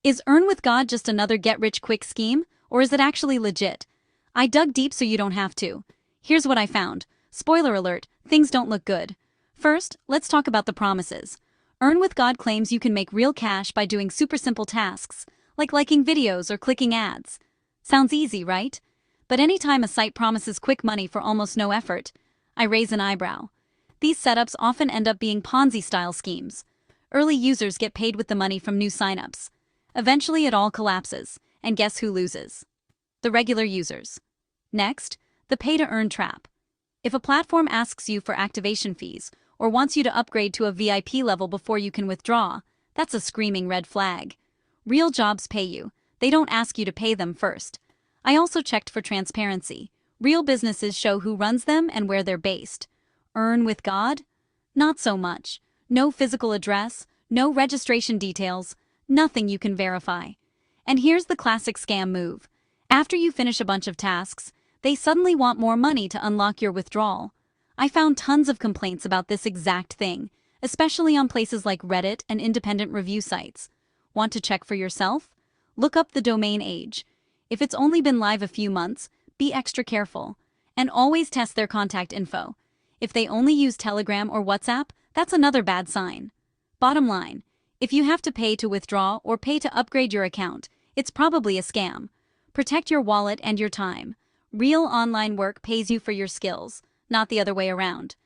Is EarnWithGod just another get-rich-quick scheme, or is it actually legit? I dug deep so you don't have to. Here's what I found. Spoiler alert, things don't look good. First, let's talk about the promises. EarnWithGod claims you can make real cash by doing super simple tasks, like liking videos or clicking ads. Sounds easy, right? But anytime a site promises quick money for almost no effort, I raise an eyebrow. These setups often end up being Ponzi-style schemes. Early users get paid with the money from new signups. Eventually it all collapses, and guess who loses? The regular users. Next, the pay-to-earn trap. If a platform asks you for activation fees or wants you to upgrade to a VIP level before you can withdraw, that's a screaming red flag. Real jobs pay you. They don't ask you to pay them first. I also checked for transparency. Real businesses show who runs them and where they're based. EarnWithGod? Not so much. No physical address, no registration details, nothing you can verify. And here's the classic scam move. After you finish a bunch of tasks, they suddenly want more money to unlock your withdrawal. I found tons of complaints about this exact thing, especially on places like Reddit and independent review sites. Want to check for yourself? Look up the domain age. If it's only been live a few months, be extra careful. And always test their contact info. If they only use Telegram or WhatsApp, that's another bad sign. Bottom line, if you have to pay to withdraw or pay to upgrade your account, it's probably a scam. Protect your wallet and your time. Real online work pays you for your skills, not the other way around.